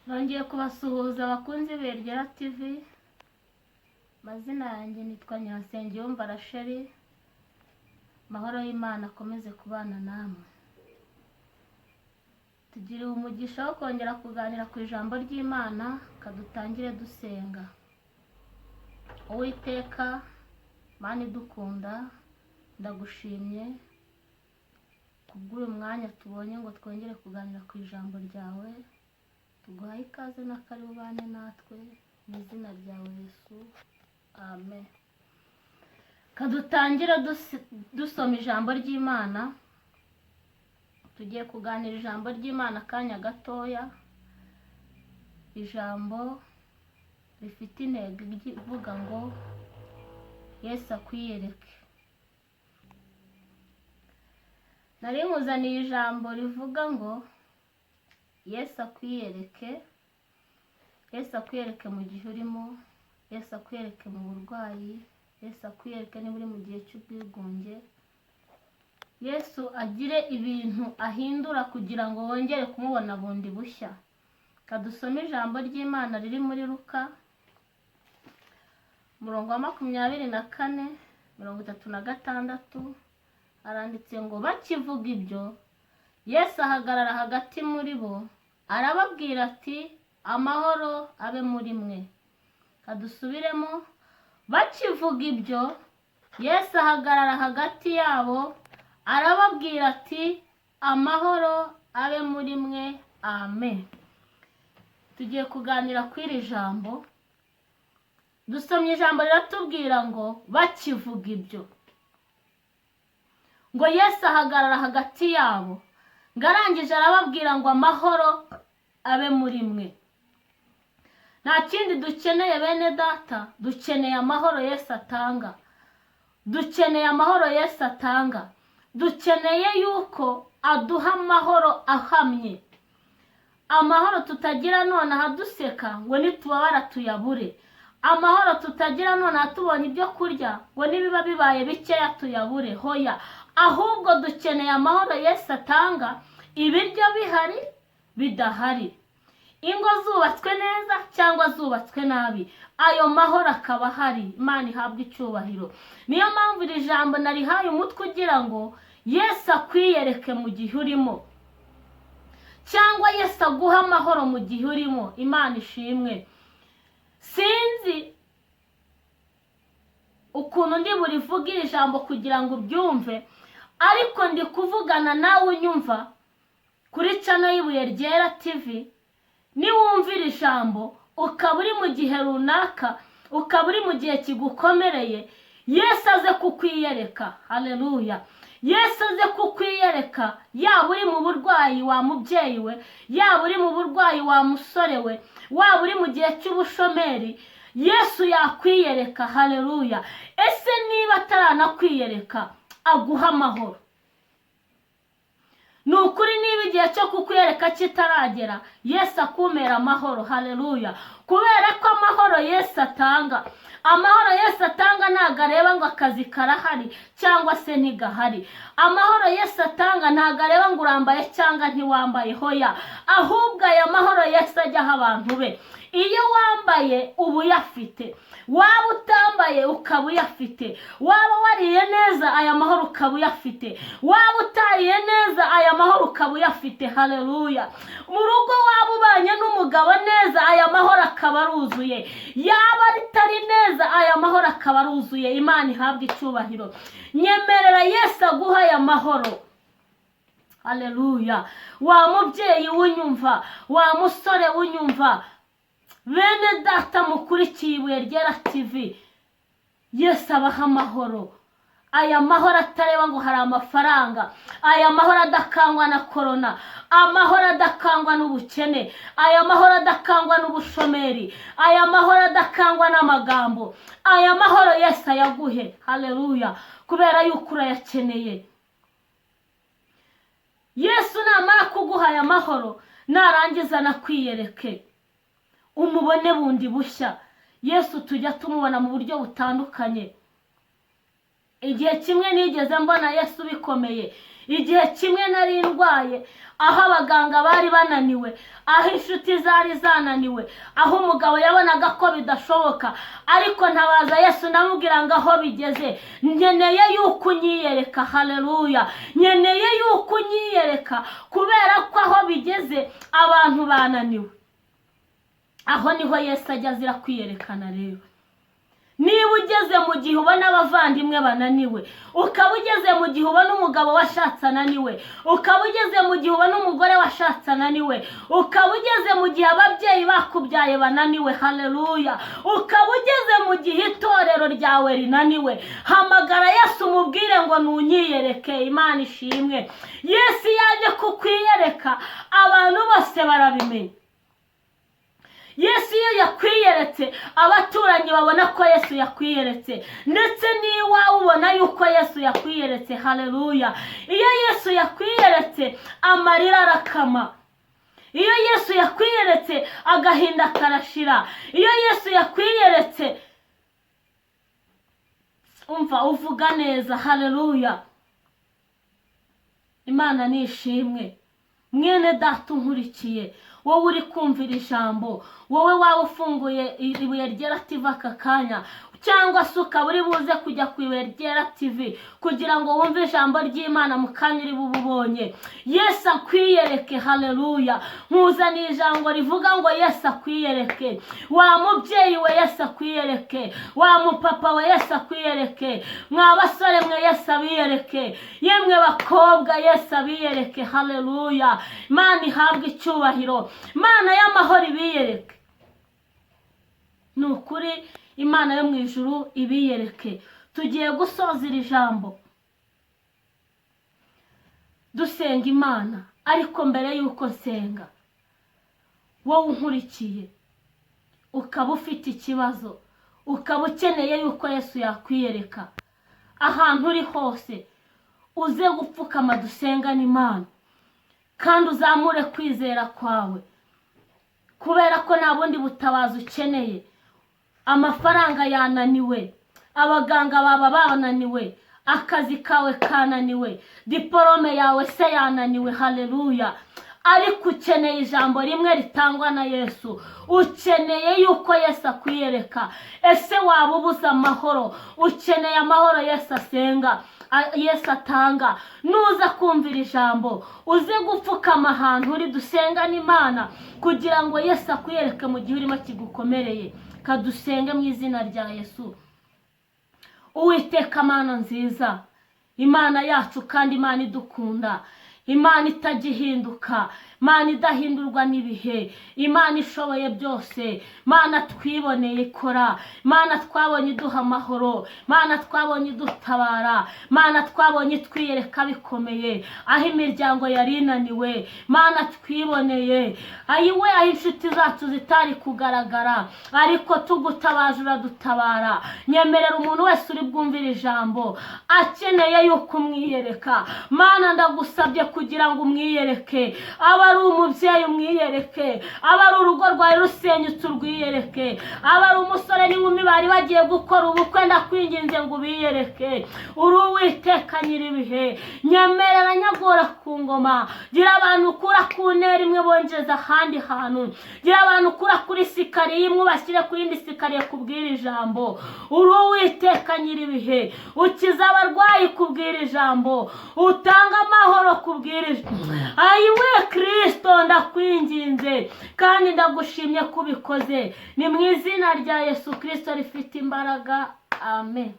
Nongeye kubasuhuza abakunzi b'Irgera TV. Mazina yanjye nitwa Nyirasengiyumva Rachel. Mahoro y'Imana akomeze kubana namwe. Tugiriwe umugisha wo kongera kuganira ku ijambo ry'Imana, kadutangire dusenga. Uwiteka Mana idukunda, ndagushimye kubw'uyu mwanya tubonye ngo twongere kuganira ku ijambo ryawe. Tuguhaye ikaze n'akaribu bane natwe mu izina ryawe Yesu, amen. Kadutangire dusoma ijambo ry'Imana. Tugiye kuganira ijambo ry'Imana akanya gatoya. Ijambo rifite intego ivuga ngo Yesu akwiyereke. Nari nkuzaniye ijambo rivuga ngo Yesu akwiyereke. Yesu akwiyereke mu gihe urimo. Yesu akwiyereke mu burwayi. Yesu akwiyereke niba uri mu gihe cy'ubwigunge. Yesu agire ibintu ahindura kugira ngo wongere kumubona bundi bushya. Kadusome ijambo ry'Imana riri muri Luka murongo wa 24:36. Aranditse ngo bakivuga ibyo, Yesu ahagarara hagati muri bo, arababwira ati amahoro abe muri mwe. Kadusubiremo, bakivuga ibyo, Yesu ahagarara hagati yabo, arababwira ati amahoro abe muri mwe, amen. Tugiye kuganira kw'iri jambo. Dusomye ijambo riratubwira ngo bakivuga ibyo, ngo Yesu ahagarara hagati yabo, ngarangije arababwira ngo amahoro abe muri mwe. Nta kindi dukeneye bene data, dukeneye amahoro Yesu atanga. Dukeneye amahoro Yesu atanga. Dukeneye yuko aduha amahoro ahamye. Amahoro tutagira none ahaduseka ngo nitubabara tuyabure. Amahoro tutagira none atubonye ibyo kurya ngo nibiba bibaye bikeya tuyabure. Hoya, ahubwo dukeneye amahoro Yesu atanga, ibiryo bihari bidahari, ingo zubatswe neza cyangwa zubatswe nabi, ayo mahoro akaba hari. Imana ihabwe icyubahiro. Niyo mpamvu iri jambo narihaye umutwe ugira ngo Yesu akwiyereke mu gihe urimo, cyangwa Yesu aguha amahoro mu gihe urimo. Imana ishimwe. Sinzi ukuntu ndi burivuga iri jambo kugira ngo ubyumve, ariko ndi kuvugana nawe unyumva kuri channel y'Ibuye Ryera TV. Niwumvira ijambo ukaba uri mu gihe runaka, ukaba uri mu gihe kigukomereye, Yesu aze kukwiyereka. Haleluya. Yesu aze kukwiyereka, yaba uri mu burwayi wa mubyeyi we, yaba uri mu burwayi wa musore we, waba uri mu gihe cy'ubushomeri, Yesu yakwiyereka. Haleluya. Ese niba ataranakwiyereka, aguha amahoro. Nukuri niba igihe cyo kukwiyereka kitaragera, Yesu akumera amahoro. Haleluya. Kubera ko amahoro Yesu atanga, amahoro Yesu atanga ntago areba ngo akazi karahari cyangwa se ntigahari. Amahoro Yesu atanga ntago areba ngo urambaye cyangwa ntiwambaye. Hoya, ahubwo aya mahoro Yesu ajyaho abantu be. Iyo wambaye ubu yafite, waba utambaye ukaba uyafite, waba wariye neza aya mahoro ukaba uyafite, waba utariye neza aya mahoro ukaba uyafite. Haleluya. Mu rugo waba ubanye n'umugabo neza, aya mahoro akaba aruzuye, yaba ritari neza aya mahoro akaba aruzuye. Imana ihabwe icyubahiro. Nyemerera Yesu aguha aya mahoro. Haleluya. Wa mubyeyi unyumva, wa musore unyumva, bene data mukurikiye Ibuye Ryera TV, Yesu abaha amahoro. Aya mahoro atareba ngo hari amafaranga, aya mahoro adakangwa na korona, amahoro adakangwa n'ubukene, aya mahoro adakangwa n'ubushomeri, aya mahoro adakangwa n'amagambo. Aya mahoro Yesu ayaguhe. Haleluya. Kubera yuko urayakeneye. Yesu namara kuguha aya mahoro, narangiza nakwiyereke, umubone bundi bushya. Yesu tujya tumubona mu buryo butandukanye. Igihe kimwe nigeze mbona Yesu bikomeye, igihe kimwe nari ndwaye, aho abaganga bari bananiwe, aho inshuti zari zananiwe, aho umugabo yabonaga ko bidashoboka, ariko ntabaza Yesu namubwira ngo aho bigeze nkeneye yuko unyiyereka. Haleluya, nkeneye yuko unyiyereka, kubera ko aho bigeze abantu bananiwe. Aho niho Yesu ajya azira kwiyerekana. Rero niba ugeze mu gihe ubona abavandimwe bananiwe, ukaba ugeze mu gihe ubona umugabo washatse ananiwe, ukaba ugeze mu gihe ubona umugore washatse ananiwe, ukaba ugeze mu gihe ababyeyi bakubyaye bananiwe, haleluya, ukaba ugeze mu gihe itorero ryawe rinaniwe, hamagara Yesu umubwire ngo nunyiyereke. Imana ishimwe. Yesu yaje kukwiyereka, abantu bose barabimenya. Yesu iyo yakwiyeretse, abaturanyi babona ko Yesu yakwiyeretse, ndetse niwawe ubona yuko Yesu yakwiyeretse. Haleluya. Iyo Yesu yakwiyeretse, amarira arakama. Iyo Yesu yakwiyeretse, agahinda karashira. Iyo Yesu yakwiyeretse, umva uvuga neza. Haleluya. Imana nishimwe. Mwene data unkurikiye, wowe uri kumvira ijambo, wowe wawe ufunguye ibuye ryera TV aka kanya, cyangwa se ukaba uri buze kujya ku ibuye ryera TV kugira ngo wumve ijambo ry'Imana mu kanya uri bubonye. Yesu akwiyereke. Haleluya. Nkuzaniye ijambo rivuga ngo Yesu akwiyereke. Wa mubyeyi we Yesu akwiyereke, wa mupapa we Yesu akwiyereke, mwa basore mwe Yesu abiyereke, yemwe bakobwa Yesu abiyereke. Haleluya. Imana ihabwe icyubahiro. Imana y'amahoro ibiyereke. Nukuri Imana yo mu ijuru ibiyereke. Tugiye gusoza iri jambo dusenga Imana, ariko mbere yuko nsenga, wowe unkurikiye ukaba ufite ikibazo, ukaba ukeneye yuko Yesu yakwiyereka, ahantu uri hose uze gupfukama dusengane Imana, kandi uzamure kwizera kwawe, kubera ko nta bundi butabazi ukeneye. Amafaranga yananiwe, abaganga baba bananiwe, akazi kawe kananiwe, diplome yawe se yananiwe. Haleluya. Ariko ukeneye ijambo rimwe ritangwa na Yesu. Ukeneye yuko Yesu akwiyereka. Ese waba ubuze amahoro? Ukeneye amahoro Yesu asenga, Yesu atanga. Nuza kumvira ijambo, uze gupfukama ahantu uri dusengane Imana, kugira ngo Yesu akwiyereke mu gihe urimo kigukomereye. Kadusenge mu izina rya Yesu. Uwiteka Mana nziza, Imana yacu kandi Imana idukunda, Imana itagihinduka, Imana idahindurwa n'ibihe, Imana ishoboye byose, Imana twiboneye ikora, Imana twabonye iduha amahoro, Imana twabonye idutabara, Imana twabonye twiyereka bikomeye, aho imiryango yari inaniwe, Imana twiboneye, ayiwe aho inshuti zacu zitari kugaragara, ariko tugutabaje uradutabara. Nyemerera umuntu wese uri bwumvira ijambo akeneye yuko umwiyereka. Mana ndagusabye kugira ngo umwiyereke, aba ari umubyeyi umwiyereke, aba ari urugo rwawe rusenyutse urwiyereke, aba ari umusore n'inkumi bari bagiye gukora ubukwe, ndakwinginze ngo ubiyereke. Uri Uwiteka nyir'ibihe, nyemerera nyagora ku ngoma, gira abantu ukura ku ntera imwe bongeza ahandi hantu, gira abantu ukura kuri sikariye imwe bashyire ku yindi sikariye kubwira ijambo. Uri Uwiteka nyir'ibihe, ukiza abarwayi kubwira ijambo, utanga amahoro kubwira ijambo. Ayiwe Kristo ndakwinginze kandi ndagushimye kubikoze, ni mu izina rya Yesu Kristo rifite imbaraga. Amen.